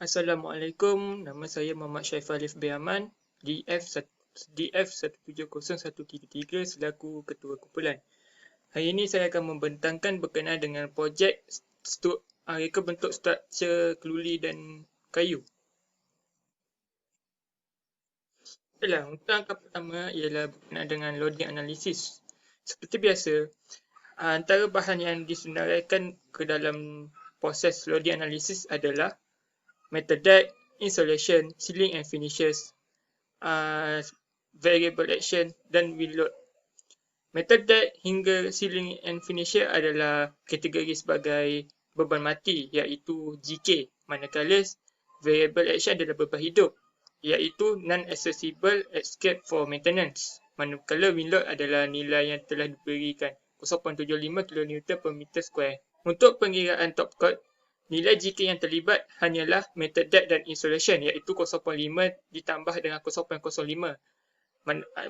Assalamualaikum, nama saya Muhammad Syaiful Alif bin Aman, DF1701333 selaku Ketua Kumpulan. Hari ini saya akan membentangkan berkenaan dengan projek reka bentuk struktur keluli dan kayu. Baiklah, untuk langkah pertama ialah berkenaan dengan loading analysis. Seperti biasa, antara bahan yang disenaraikan ke dalam proses loading analysis adalah metal deck, insulation, sealing and finishes, variable action dan wheel load. Metal deck hingga sealing and finisher adalah kategori sebagai beban mati iaitu GK, manakala variable action adalah beban hidup iaitu non-accessible escape for maintenance, manakala wheel load adalah nilai yang telah diberikan 0.75 kN per meter square. Untuk pengiraan top coat, nilai GK yang terlibat hanyalah metal deck dan insulation iaitu 0.5 ditambah dengan 0.05.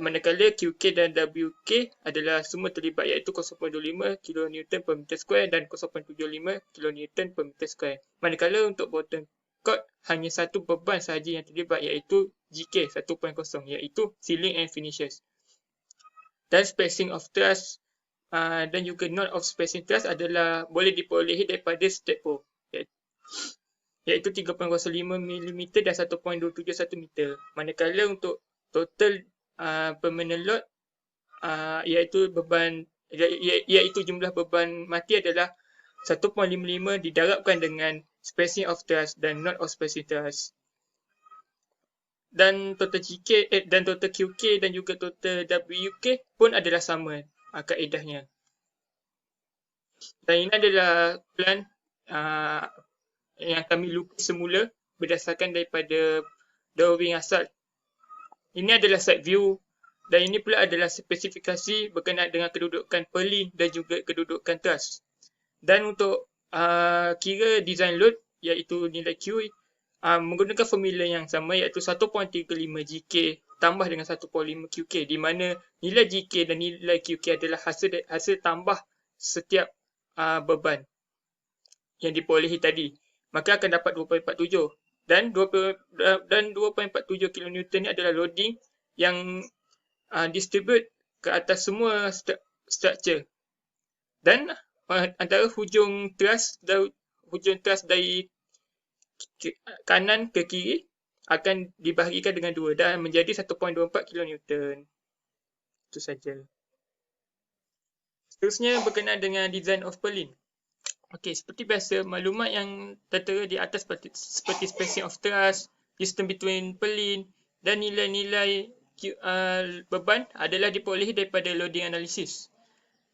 Manakala QK dan WK adalah semua terlibat iaitu 0.25 kN per meter square dan 0.75 kN per meter square. Manakala untuk bottom coat hanya satu beban sahaja yang terlibat iaitu GK 1.0 iaitu sealing and finishes. Dan spacing of truss dan juga knot of spacing truss adalah boleh diperolehi daripada step-o iaitu 3.05 mm dan 1.271 meter. Manakala untuk total permanent load iaitu jumlah beban mati adalah 1.55 didarabkan dengan spacing of truss dan knot of spacing truss. Dan total GK dan total QK dan juga total WK pun adalah sama kaedahnya. Dan ini adalah plan yang kami lukis semula berdasarkan daripada drawing asal. Ini adalah side view dan ini pula adalah spesifikasi berkenaan dengan kedudukan purlin dan juga kedudukan truss. Dan untuk kira design load iaitu nilai Q menggunakan formula yang sama iaitu 1.35 GK tambah dengan 1.5 QK di mana nilai GK dan nilai QK adalah hasil tambah setiap beban yang diperolehi tadi. Maka akan dapat 2.47 dan 2.47 kN ni adalah loading yang distribute ke atas semua structure. Dan antara hujung truss dari kanan ke kiri akan dibahagikan dengan 2 dan menjadi 1.24 kN. Itu saja. Seterusnya berkenaan dengan design of purlin. Okey, seperti biasa, maklumat yang tertera di atas seperti spacing of truss, distance between purlin dan nilai-nilai beban adalah diperolehi daripada loading analysis.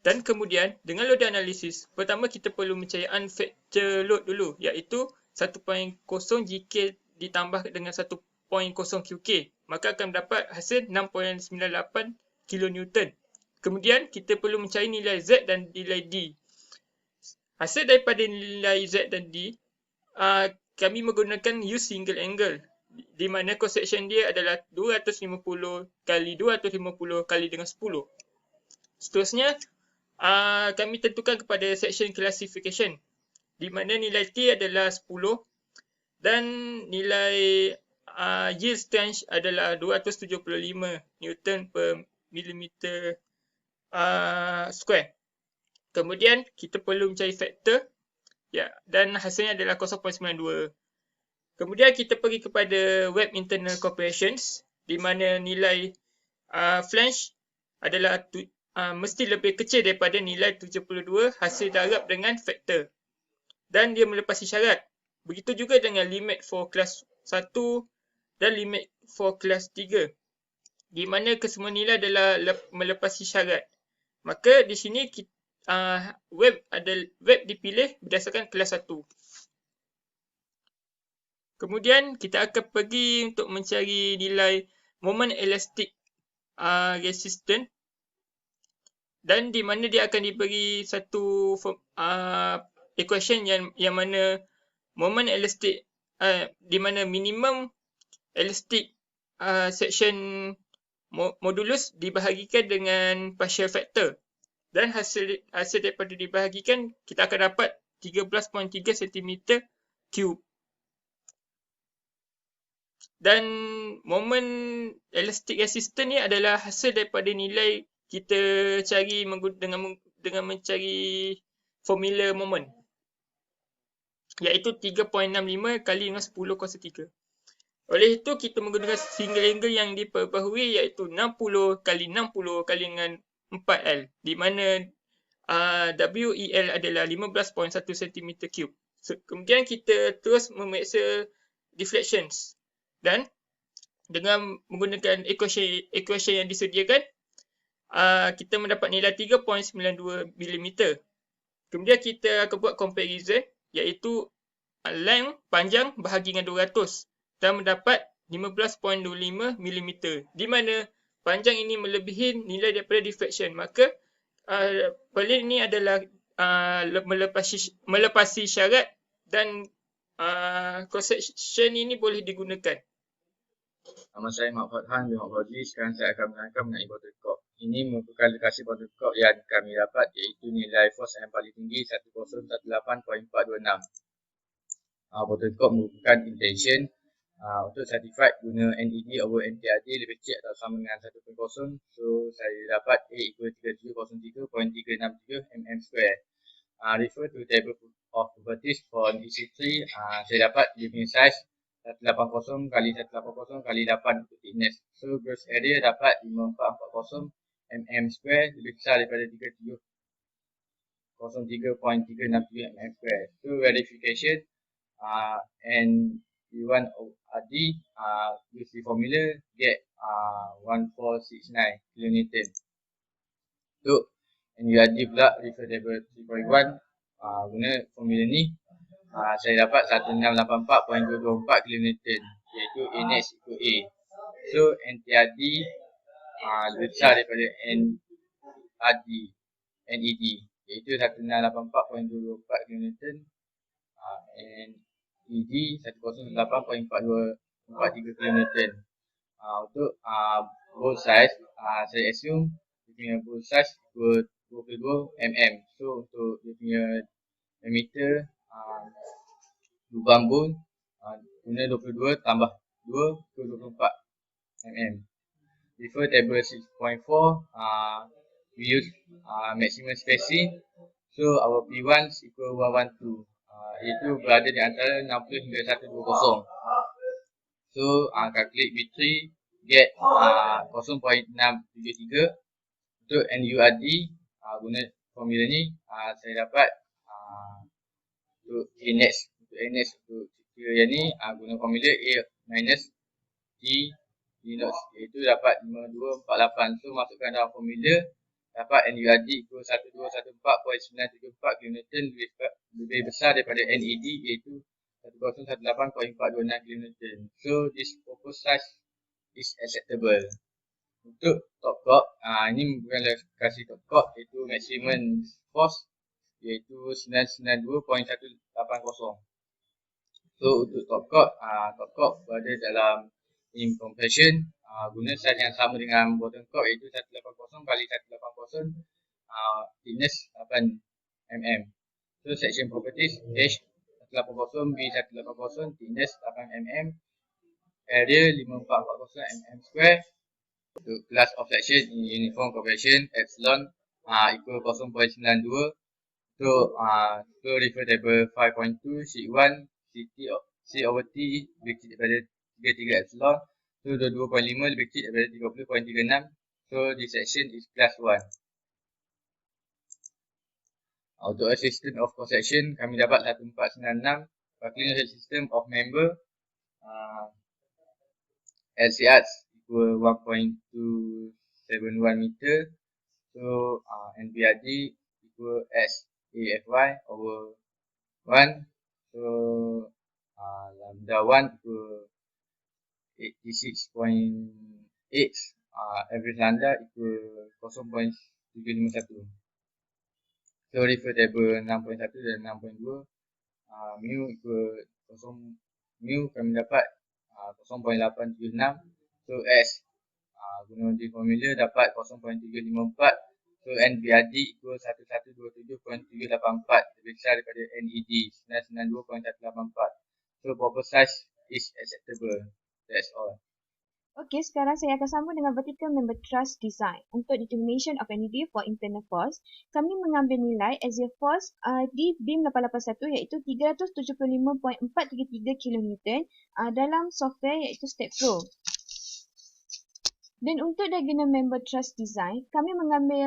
Dan kemudian, dengan loading analysis, pertama kita perlu mencari unfactor load dulu, iaitu 1.0 GK ditambah dengan 1.0 QK. Maka akan mendapat hasil 6.98 kN. Kemudian, kita perlu mencari nilai Z dan nilai D. Hasil daripada nilai Z dan D, kami menggunakan U single angle di mana cross section dia adalah 250 kali 250 kali dengan 10. Seterusnya, kami tentukan kepada section classification di mana nilai T adalah 10 dan nilai yield strength adalah 275 Newton per millimeter square. Kemudian kita perlu mencari faktor dan hasilnya adalah 0.92. Kemudian kita pergi kepada web internal comparisons di mana nilai flange adalah mesti lebih kecil daripada nilai 72 hasil darab dengan faktor. Dan dia melepasi syarat. Begitu juga dengan limit for kelas 1 dan limit for kelas 3. Di mana kesemua nilai adalah melepasi syarat. Maka di sini web dipilih berdasarkan kelas 1. Kemudian kita akan pergi untuk mencari nilai moment elastic resistance dan di mana dia akan diberi satu equation yang mana moment elastic di mana minimum elastic section modulus dibahagikan dengan partial factor. Dan hasil daripada dibahagikan, kita akan dapat 13.3 cm cube. Dan moment elastic resistance ni adalah hasil daripada nilai kita cari dengan mencari formula moment, iaitu 3.65 kali dengan 10 kuasa 3. Oleh itu kita menggunakan single angle yang diperbaharui, iaitu 60 kali 60 kali dengan 4L, di mana WEL adalah 15.1 cm3. Kemudian kita terus memeriksa deflections, dan dengan menggunakan equation yang disediakan, kita mendapat nilai 3.92 mm. Kemudian kita akan buat comparison, iaitu length panjang bahagi dengan 200, dan mendapat 15.25 mm, di mana panjang ini melebihi nilai daripada deflection. Maka pelin ini adalah melepasi syarat, dan cross section ini boleh digunakan. Nama saya Mak Fathan bin Mak Fadli. Sekarang saya akan menerangkan mengenai bottle cork. Ini merupakan lokasi bottle cork yang kami dapat, iaitu nilai force yang paling tinggi 1018.426. Bottle cork merupakan intention. Untuk certified guna NED over NTRD lebih kecil atau sama dengan 1.0. So saya dapat A equal 3703.363 mm². Refer to table of properties for EC3. Saya dapat dia punya size 180 kali 180 kali 8 untuk thickness. So gross area dapat 5440 mm² lebih besar daripada 3703.363 mm². So verification and V1 RD use the formula get 1469 kN. Untuk NURD pula refer table 3.1, guna formula ni saya dapat 1684.224 kN, iaitu NH equal A. So NTRD lebih besar daripada NED, iaitu 1684.224 kN, and ED 108.4243 kN. Untuk both size, saya assume dia punya both size equal 22 mm. So untuk dia punya diameter lubang bone guna 22 tambah 2 ke 24 mm. Refer table 6.4, we use maximum spacing. So our P1 equal 112. Iaitu berada di antara 60 hingga 120. So calculate B3 get 0.673. Untuk NURD guna formula ni saya dapat untuk NH untuk cerita yang ni guna formula A minus G minus, iaitu dapat 5248. So masukkan dalam formula, dapat NURD equal 1214.974 kN lebih besar daripada NED, iaitu 1018.426 kN. So this proposed size is acceptable. Untuk top cork, ini bukan lokasi top cork, iaitu maximum force, iaitu 992.180. So untuk top cork berada dalam compression, guna size yang sama dengan bottom cork, iaitu 180 kali 180, thickness 8 mm. So section properties H 180, B 180, thickness 8 mm, area 5440 mm². Untuk class of section uniform compression epsilon equal 0.92. So refer table 5.2 C1 C over T lebih kecil daripada 33 epsilon. So 22.5 lebih kecil daripada 30.36. So this section is class 1. Untuk assistant of cross section kami dapat 1496. Buckling system of member LCR equal 1.271 meter. So NBRD equal SAFY over 1. So lambda 1 equal 86.8. Average lambda equal 0.751. So refer table 6.1 dan 6.2. Mu equal 0, mu kami dapat 0.876. So S guna di formula dapat 0.354. So NBRD equal 1127.384, lebih besar daripada NED 992.184. So proper size is acceptable. That's all. Okey, sekarang saya akan sambung dengan vertical member truss design. Untuk determination of NED for internal force, kami mengambil nilai axial force di beam 881 iaitu 375.433 kN dalam software iaitu STEPPRO. Dan untuk diagonal member truss design, kami mengambil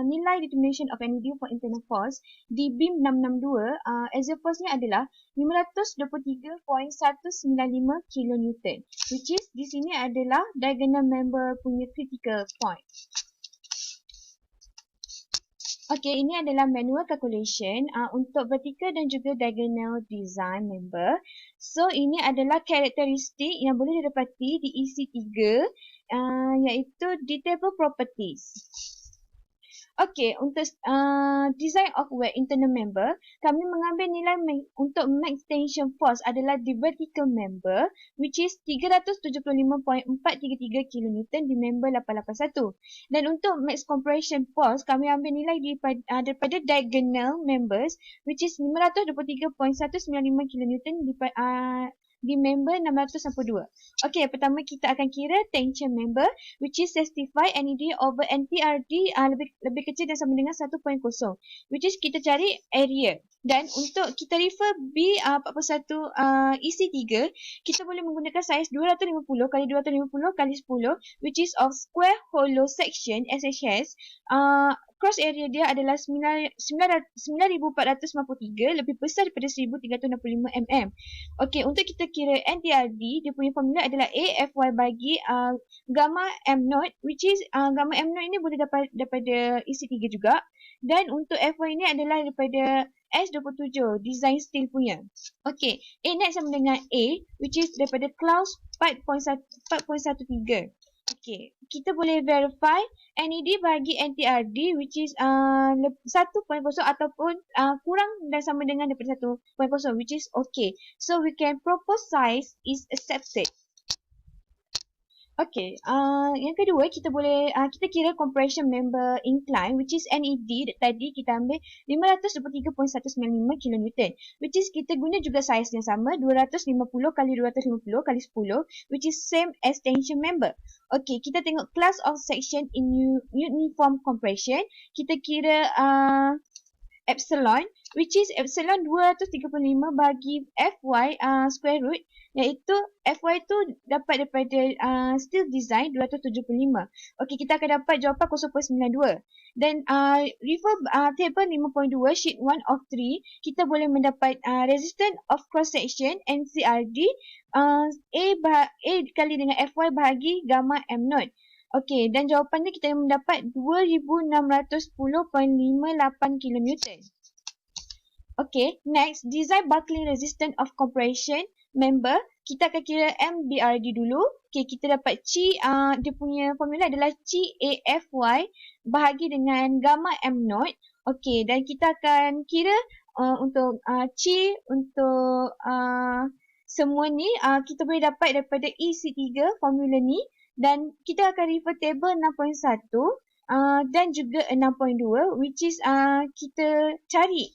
nilai determination of NED for internal force di beam 662. Axial force-nya adalah 523.195 kN, which is di sini adalah diagonal member punya critical point. Okey, ini adalah manual calculation untuk vertical dan juga diagonal design member. So, ini adalah karakteristik yang boleh didapati di EC3 iaitu di table properties. Okey, untuk design of web internal member, kami mengambil nilai untuk max tension force adalah di vertical member, which is 375.433 kN di member 881. Dan untuk max compression force, kami ambil nilai daripada diagonal members, which is 523.195 kN di member 662. Okey, pertama kita akan kira tension member, which is satisfy NED over NTRD lebih kecil dan sama dengan 1.0, which is kita cari area. Dan untuk kita refer B41 EC3, kita boleh menggunakan saiz 250 kali 250 kali 10, which is of square hollow section SHS. Cross area dia adalah 9,453, lebih besar daripada 1,365 mm. Okey, untuk kita kira NTRD, dia punya formula adalah AFY bagi gamma M0, which is gamma M0 ini boleh dapat daripada EC3 juga. Dan untuk FY ini adalah daripada S27, design steel punya. Okey, A net sama dengan A, which is daripada clause 4.13. Okey, kita boleh verify NED bagi NTRD, which is 1.0 ataupun kurang dan sama dengan daripada 1.0, which is okay. So, we can propose size is accepted. Okey, yang kedua kita boleh kita kira compression member incline, which is NED tadi kita ambil 523.195 kN, which is kita guna juga saiz yang sama 250 kali 250 kali 10, which is same as tension member. Okey, kita tengok class of section in uniform compression. Kita kira epsilon, which is epsilon 235 bagi FY square root, iaitu FY tu dapat daripada steel design 275. Okey, kita akan dapat jawapan 0.92. Dan refer table 5.2 sheet 1 of 3, kita boleh mendapat resistance of cross section NCRD A kali dengan FY bahagi gamma M0. Okey, dan jawapannya kita mendapat 2610.58 kN. Okey, next, design buckling resistance of compression member. Kita akan kira MBRD dulu. Okey, kita dapat C, dia punya formula adalah CAFY bahagi dengan gamma M0. Okey, dan kita akan kira untuk C, untuk semua ni, kita boleh dapat daripada EC3 formula ni. Dan kita akan refer table 6.1 dan juga 6.2, which is kita cari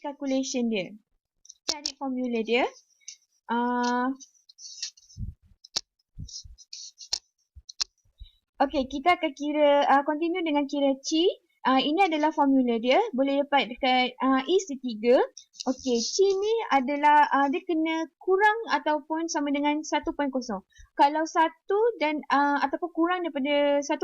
calculation dia, cari formula dia. Okey, kita akan kira continue dengan kira C. Ini adalah formula dia, boleh dapat dekat EC3. Okey, C ni adalah dia kena kurang ataupun sama dengan 1.0. Kalau 1 dan ataupun kurang daripada 1.0,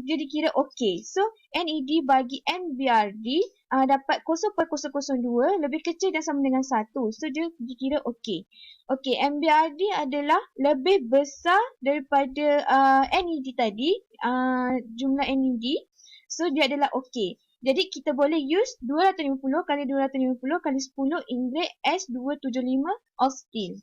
dia dikira okey. So, NED bagi NBRD dapat 0.002, lebih kecil dan sama dengan 1. So, dia dikira okey. Okey, MBRD adalah lebih besar daripada NED tadi, jumlah NED. So, dia adalah okey. Jadi, kita boleh use 250 kali 250 kali 10 in grade S275 of steel.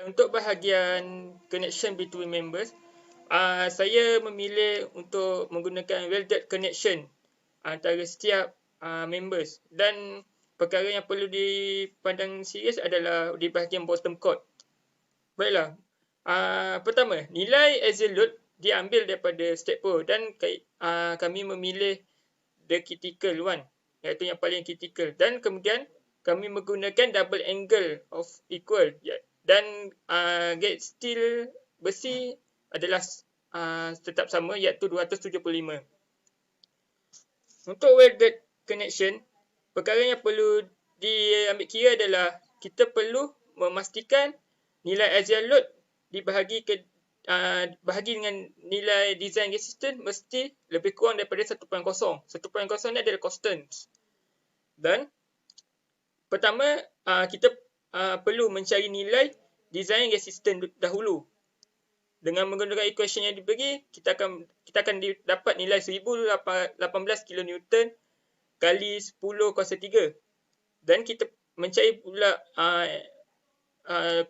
Untuk bahagian connection between members, saya memilih untuk menggunakan welded connection antara setiap members, dan perkara yang perlu dipandang serius adalah di bahagian bottom chord. Baiklah. Pertama, nilai axial load diambil daripada step pro dan kami memilih the critical one, iaitu yang paling critical, dan kemudian kami menggunakan double angle of equal, dan gauge steel besi adalah tetap sama, iaitu 275. Untuk welded connection, perkara yang perlu diambil kira adalah kita perlu memastikan nilai axial load dibahagi bahagi dengan nilai design resistance mesti lebih kurang daripada 1.0. 1.0 ni adalah constant. Dan pertama, kita perlu mencari nilai design resistance dahulu. Dengan menggunakan equation yang diberi, kita akan dapat nilai 1018 kN kali 10 kuasa 3. Dan kita mencari pula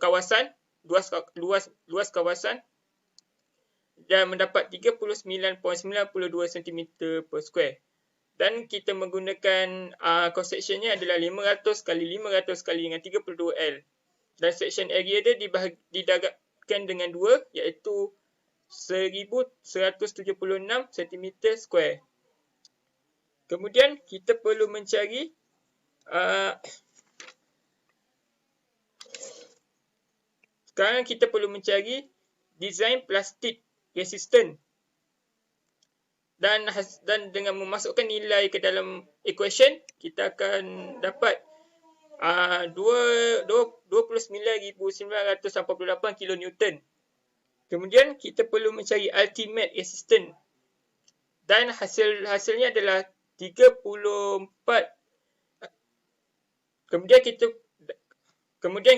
kawasan, luas kawasan, dan mendapat 39.92 cm per square. Dan kita menggunakan cross sectionnya adalah 500 kali 500 kali dengan 32L. Dan section area dia didarabkan dengan 2, iaitu 1176 cm square. Kemudian kita perlu mencari sekarang kita perlu mencari design plastik resistant. Dan dengan memasukkan nilai ke dalam equation, kita akan dapat 29,988 kN. Kemudian kita perlu mencari ultimate resistance. Dan hasilnya adalah 34. Kemudian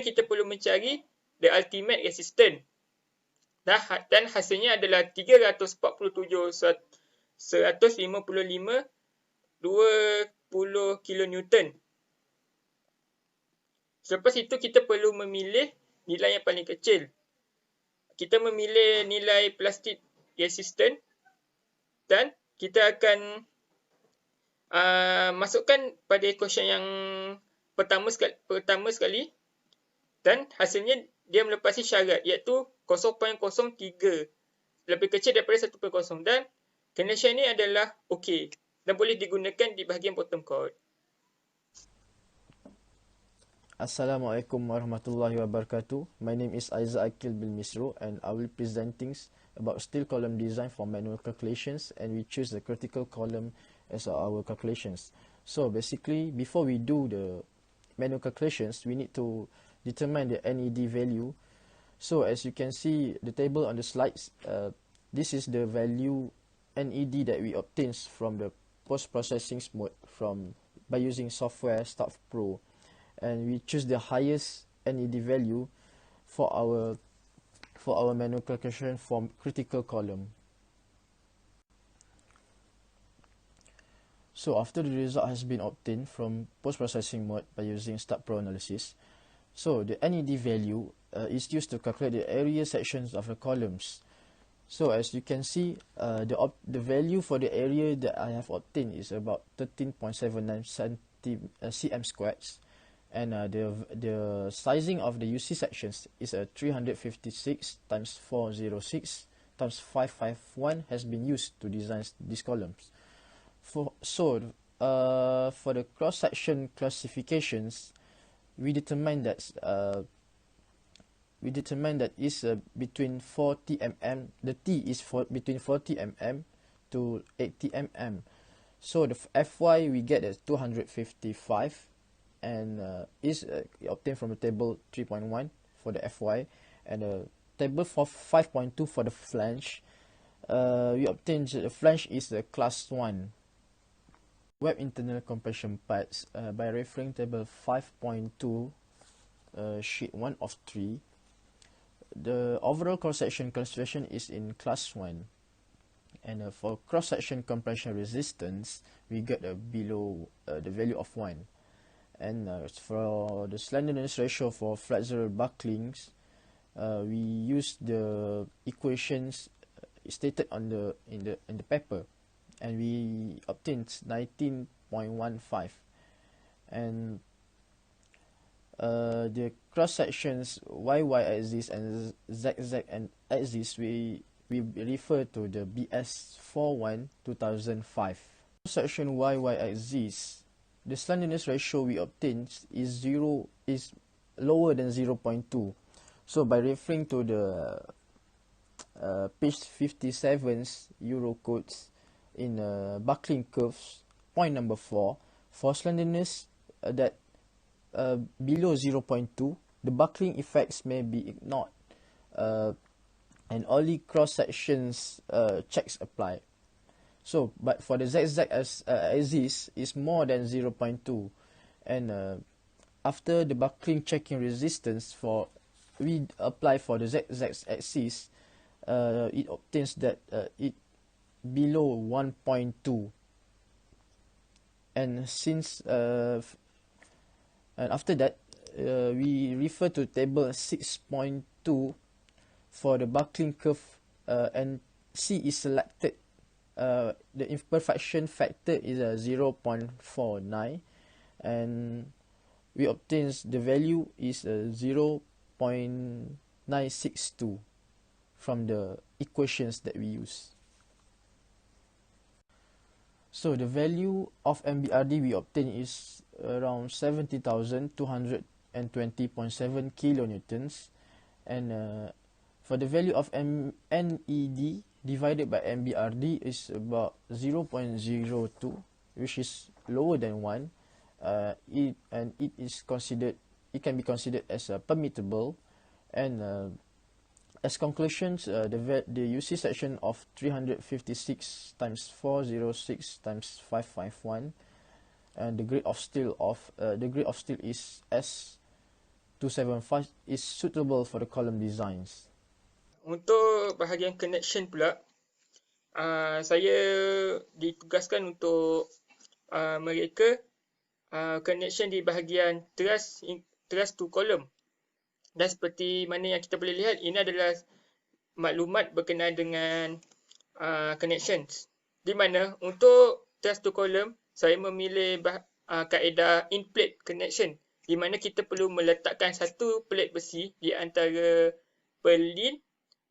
kita perlu mencari the ultimate resistance. Dan hasilnya adalah 347 155 20 kN. Selepas itu kita perlu memilih nilai yang paling kecil. Kita memilih nilai plastik resistant dan kita akan masukkan pada equation yang pertama sekali dan hasilnya dia melepasi syarat, iaitu 0.03 lebih kecil daripada 1.0, dan condition ini adalah okey dan boleh digunakan di bahagian bottom chord. Assalamualaikum warahmatullahi wabarakatuh. My name is Aizat Akil bin Misro and I will present things about steel column design for manual calculations, and we choose the critical column as our calculations. So basically, before we do the manual calculations, we need to determine the NED value. So as you can see the table on the slides, this is the value NED that we obtained from the post-processing mode by using software Staff Pro, and we choose the highest NED value for our manual calculation for critical column. So after the result has been obtained from post-processing mode by using Staff Pro analysis, so the NED value is used to calculate the area sections of the columns. So as you can see, the value for the area that I have obtained is about 13.79 cm squares, and the sizing of the UC sections is 356 times 406 times 551 has been used to design these columns. For the cross-section classifications, we determine that is between 40 mm. The T is between 40 mm to 80 mm. So the Fy we get as 255, and is obtained from the table 3.1 for the Fy, and the table for 5.2 for the flange. We obtained the flange is class 1. Web internal compression parts by referring table 5.2 sheet 1 of 3. The overall cross-section concentration is in class 1, and for cross-section compression resistance we get below the value of 1, and for the slenderness ratio for flexural bucklings, we use the equations stated on in the paper, and we obtained 19.15. And the cross sections YY axis and ZZ and axis we refer to the BS41 2005. Cross section YY axis, the slenderness ratio we obtain is lower than 0.2. So by referring to the page 57's Euro codes in buckling curves, point number 4, for slenderness that below 0.2, the buckling effects may be ignored and only cross sections checks apply. So, but for the ZZ axis is more than 0.2, and after the buckling checking resistance we apply for the ZZ axis, it obtains that it below 1.2, and since and after that we refer to table 6.2 for the buckling curve, and C is selected. The imperfection factor is 0.49, and we obtain the value is 0.962 from the equations that we use. So the value of MBRD we obtain is around 70,220.7 kilonewtons, and for the value of NED divided by MBRD is about 0.02, which is lower than 1. It can be considered as permittable, and as conclusions, the UC section of 356 times 406 times 551, and the grade of steel is S275 is suitable for the column designs. Untuk bahagian connection pula, saya ditugaskan untuk mereka connection di bahagian truss to column. Dan seperti mana yang kita boleh lihat, ini adalah maklumat berkenaan dengan connections. Di mana untuk truss to column, saya memilih kaedah in-plate connection, di mana kita perlu meletakkan satu plate besi di antara pelin,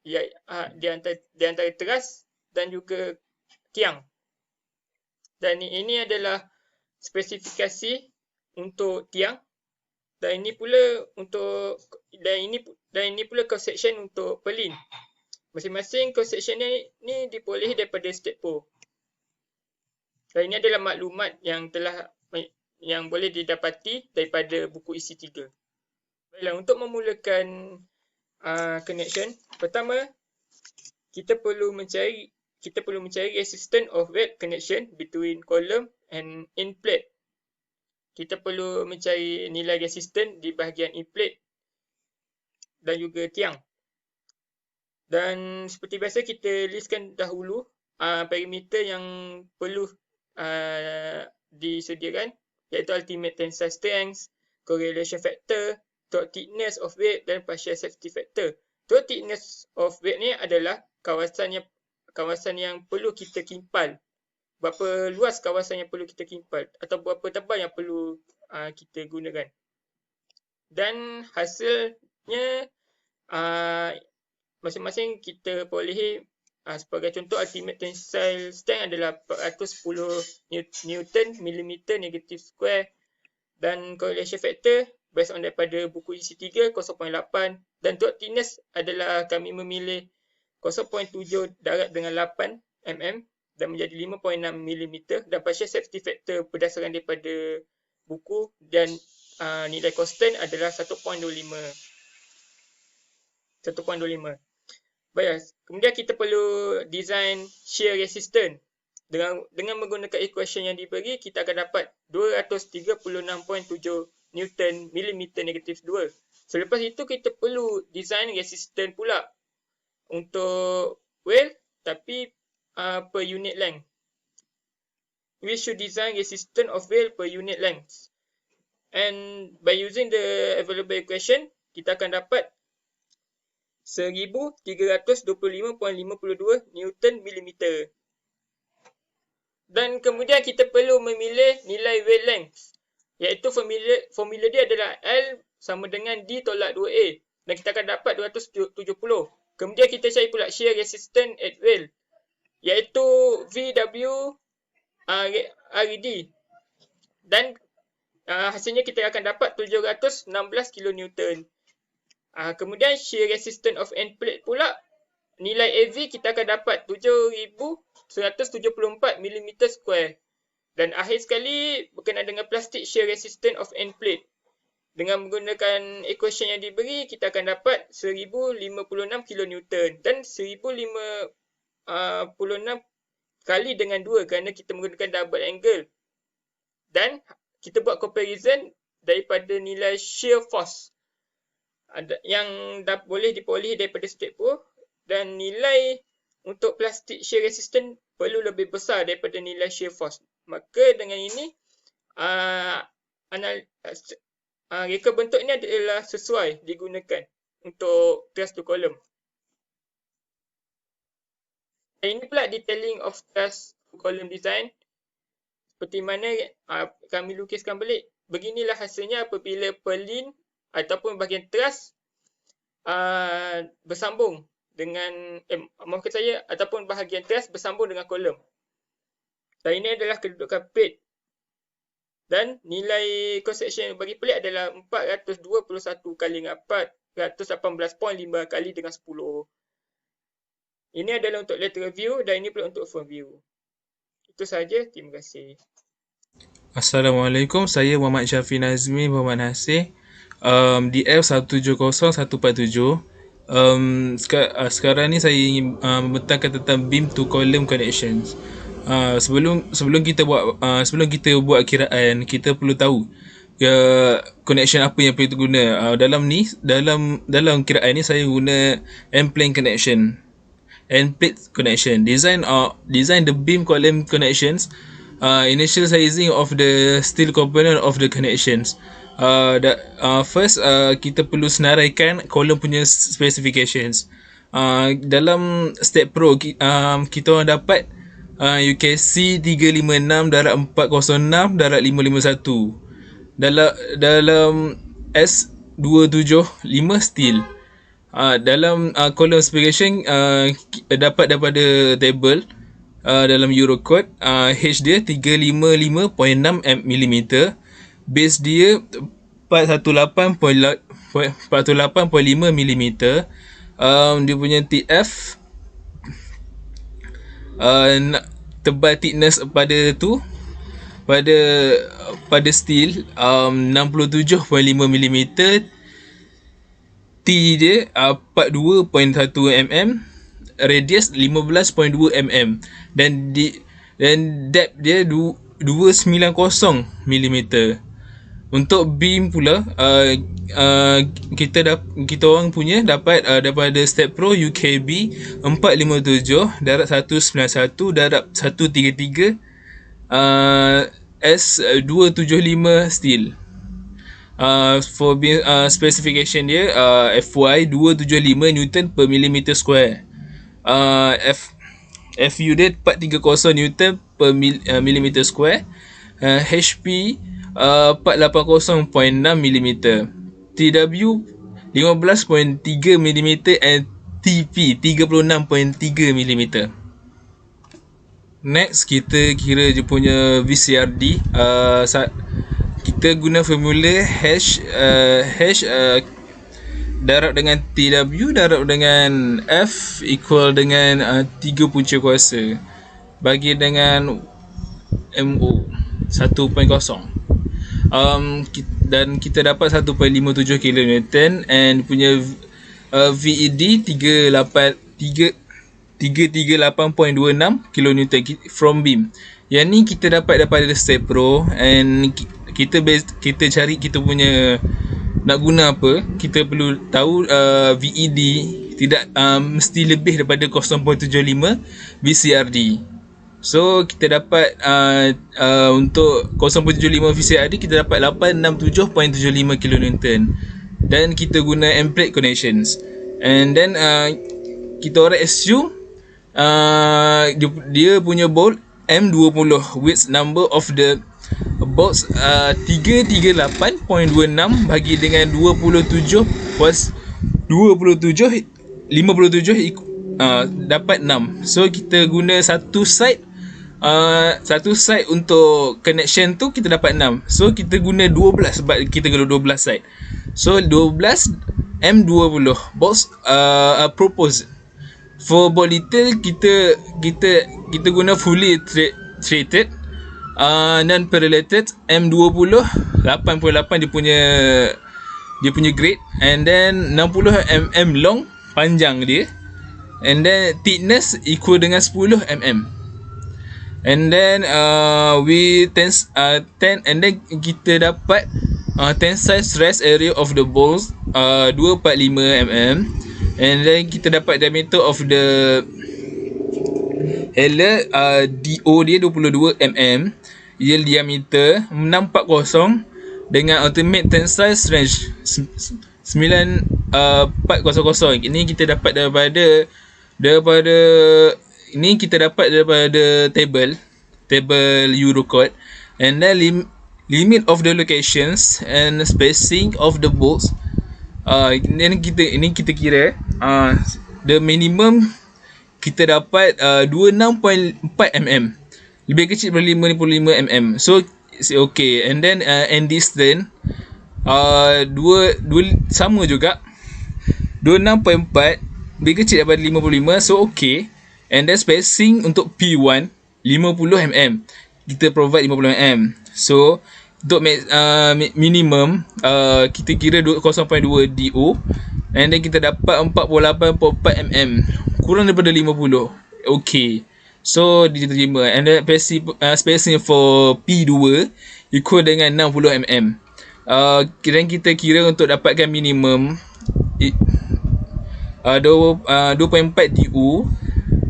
di antara truss dan juga tiang. Dan ini adalah spesifikasi untuk tiang, dan ini pula cross section untuk pelin. Masing-masing cross section ni diperolehi daripada Stetpo. Dan ini adalah maklumat yang boleh didapati daripada buku isi 3. Baiklah, untuk memulakan connection, pertama kita perlu mencari resistance of weight connection between column and in plate. Kita perlu mencari nilai resistance di bahagian in plate dan juga tiang. Dan seperti biasa kita listkan dahulu parameter yang perlu disediakan, iaitu ultimate tensile strength, correlation factor, torque thickness of weight dan partial safety factor. Torque thickness of weight ni adalah kawasan yang perlu kita kimpal. Berapa luas kawasan yang perlu kita kimpal atau berapa tebal yang perlu kita gunakan. Dan hasilnya masing-masing kita perolehi, sebagai contoh ultimate tensile strength adalah 410 Newton millimeter negative square, dan correlation factor based on daripada buku isi 3 0.8, dan torque thickness adalah kami memilih 0.7 darat dengan 8 mm dan menjadi 5.6 mm, dan partial safety factor berdasarkan daripada buku dan nilai constant adalah 1.25. Baik, kemudian kita perlu design shear resistance. Dengan menggunakan equation yang diberi, kita akan dapat 236.7 Newton millimeter negatif 2. Selepas itu kita perlu design resistance pula untuk wheel, tapi per unit length. We should design resistance of wheel per unit length. And by using the available equation, kita akan dapat 1325.52 Newton millimeter. Dan kemudian kita perlu memilih nilai wheel length. iaitu formula dia adalah L sama dengan D tolak 2A dan kita akan dapat 270. Kemudian kita cari pula shear resistance at will iaitu VW RED dan hasilnya kita akan dapat 716 kN. Kemudian shear resistance of end plate pula, nilai AV kita akan dapat 7174 mm². Dan akhir sekali berkenaan dengan plastic shear resistance of end plate. Dengan menggunakan equation yang diberi, kita akan dapat 1056 kN dan 1056 kali dengan 2 kerana kita menggunakan double angle. Dan kita buat comparison daripada nilai shear force yang boleh diperoleh daripada step pro dan nilai untuk plastic shear resistance perlu lebih besar daripada nilai shear force. Maka dengan ini reka bentuk ini adalah sesuai digunakan untuk truss to column. Dan ini pula detailing of truss to column design. Seperti mana kami lukiskan balik. Beginilah hasilnya apabila purlin ataupun bahagian truss bersambung dengan maafkan saya, ataupun bahagian truss bersambung dengan kolom. Dan ini adalah kedudukan plate. Dan nilai cross section bagi plate adalah 421 kali dengan 418.5 kali dengan 10. Ini adalah untuk lateral view dan ini pula untuk front view. Itu sahaja. Terima kasih. Assalamualaikum. Saya Muhammad Syafi Nazmi Muhammad Nasir. DF 170147. Sekarang ni saya ingin membentangkan tentang beam to column connections. Sebelum kita buat kiraan, kita perlu tahu connection apa yang perlu guna. Dalam kiraan ni saya guna end plane connection, end plate connection. Design the beam column connections. Initial sizing of the steel component of the connections. First, kita perlu senaraikan kolom punya specifications. Dalam step pro, kita orang dapat UKC 356 darat 406 darat 551. Dalam S275 steel. Dalam column specification dapat daripada table dalam Eurocode. H dia 355.6 mm. Base dia 418.5 mm. Dia punya TF tebal thickness pada steel 67.5 mm. T dia 42.1 mm. Radius 15.2 mm. Dan depth dia 290 mm. Untuk beam pula, kita orang punya dapat daripada Step Pro UKB 457 darat 191 darat 133 S275 steel. For beam specification dia FY 275 Newton per millimeter square. FU dia 430 Newton per millimeter square. HP 480.6 mm, TW 15.3 mm and TP 36.3 mm. Next, kita kira je punya VCRD. Kita guna formula hash darab dengan TW darab dengan F equal dengan 3 punca kuasa bagi dengan MO 1.0. Dan kita dapat 1.57 kN and punya VED 338.26 kN from beam. Yang ni kita dapat daripada Step Pro and kita cari kita punya nak guna apa. Kita perlu tahu VED tidak mesti lebih daripada 0.75 VCRD. So kita dapat untuk 0.75 VCRD kita dapat 867.75 kN dan kita guna end plate connections. And then kita orang assume dia punya bolt M20, width number of the box 338.26 bagi dengan 57 dapat 6. So kita guna satu side untuk connection tu kita dapat 6. So kita guna 12 sebab kita guna 12 side. So 12 M20 box propose. For bolt detail kita guna fully treated non-correlated M20 8.8 dia punya grade, and then 60 mm long panjang dia, and then thickness equal dengan 10 mm, and then we 10 and then kita dapat tensile stress area of the bolts 245 mm, and then kita dapat diameter of the Heller DO dia 22 mm, yield diameter 640 dengan ultimate tensile strength 9400. Ini kita dapat daripada ini kita dapat daripada table Eurocode, and then limit of the locations and spacing of the bolts. Ini kita kira the minimum kita dapat 26.4 mm, lebih kecil daripada 55 mm. So it's okay. And then end distance sama juga 26.4, lebih kecil daripada 55, so okay. And then spacing untuk P1 50 mm, kita provide 50 mm. So untuk minimum kita kira 0.2 DO, and then kita dapat 48.4 mm, kurang daripada 50. Okay, so diterima. And then spacing for P2 equal dengan 60 mm. Dan kita kira untuk dapatkan minimum 2.4 DO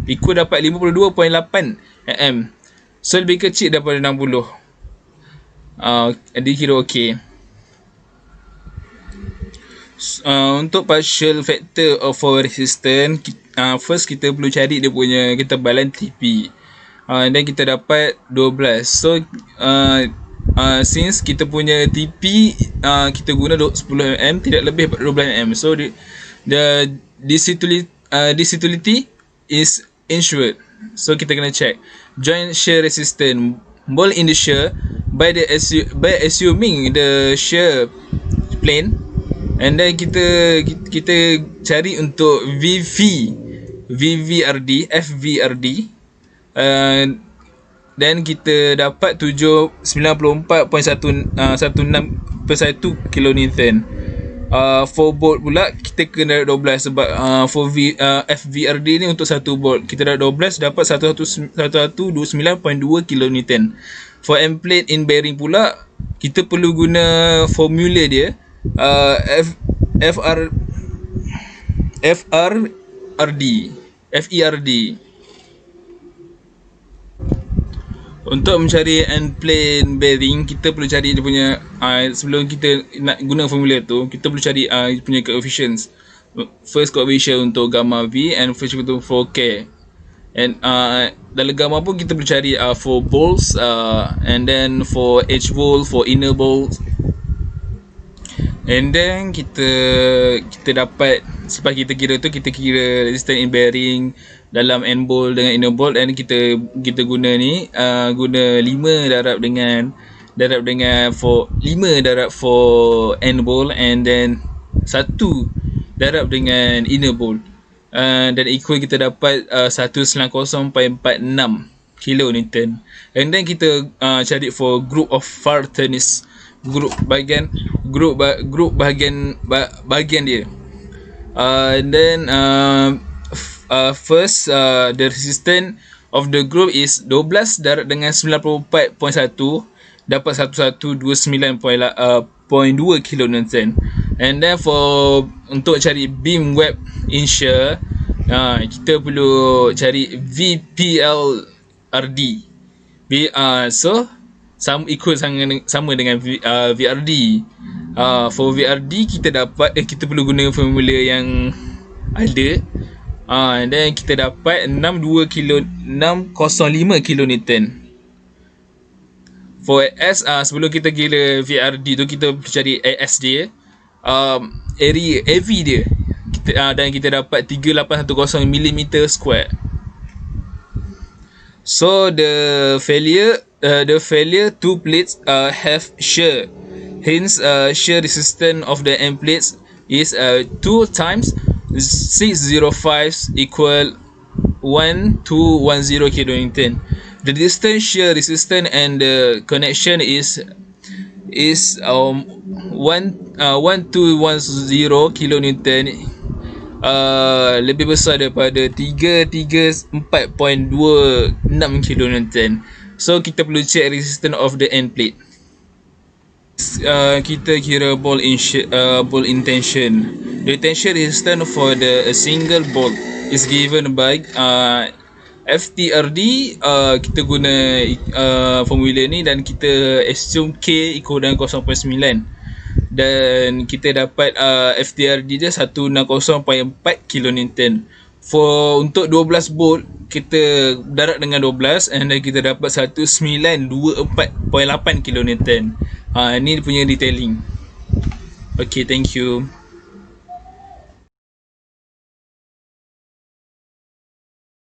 equal dapat 52.8 mm. So lebih kecil daripada 60. Dia kira okay. Untuk partial factor of resistance, first kita perlu cari dia punya ketebalan TP, dan kita dapat 12. So since kita punya TP kita guna 10 mm, tidak lebih 12 mm, so the dissuadability is ensured. So kita kena check joint shear resistance, bolt in the shear by assuming the shear plane, and then kita cari untuk VVRD, FVRD, dan kita dapat 94.16 per 1 kilonewton. For bolt pula kita kena 12 sebab for FVRD ni untuk satu bolt kita dah 12 dapat 1129.2 kilonewton. For end plate in bearing pula kita perlu guna formula dia FERD. Untuk mencari end plane bearing, kita perlu cari dia punya sebelum kita nak guna formula tu, kita perlu cari punya coefficients. First coefficient untuk gamma V and first untuk for K. And dalam gamma pun kita perlu cari for bolts, and then for edge bolt, for inner bolt. And then kita dapat, selepas kita kira tu, kita kira resistance in bearing dalam end bolt dengan inner bolt, and kita guna ni guna 5 darab dengan for 5 darab for end bolt, and then 1 darab dengan inner bolt, dan equal kita dapat 190.46 kilonewton. And then kita cari for group of fairness, group bahagian dia. And then first the resistance of the group is 12 darab dengan 94.1 dapat 1129.2 kilonewton. And then for untuk cari beam web in shear, kita perlu cari VPLRD. So sama dengan VRD. For VRD kita dapat kita perlu guna formula yang ada, and then kita dapat 605 kilonewton. For AS, sebelum kita kira VRD tu, kita cari AS dia, area AV dia, dan kita dapat 3810 mm². So the failure two plates have shear. Hence shear resistance of the end plates is 2 times 605 equal 1210 kN. The distance shear resistance and the connection is 1210 kN. Lebih besar daripada 334.26 kN. So kita perlu check resistance of the end plate. Kita kira ball intention. The tension resistance for the single bolt is given by FTRD. Kita guna formula ni dan kita assume K ikut dengan 0.9, dan kita dapat FTRD dia 160.4 kN. Untuk 12 bolt kita darat dengan 12 and then kita dapat 1924.8 kN. Ni punya detailing. Okay, thank you.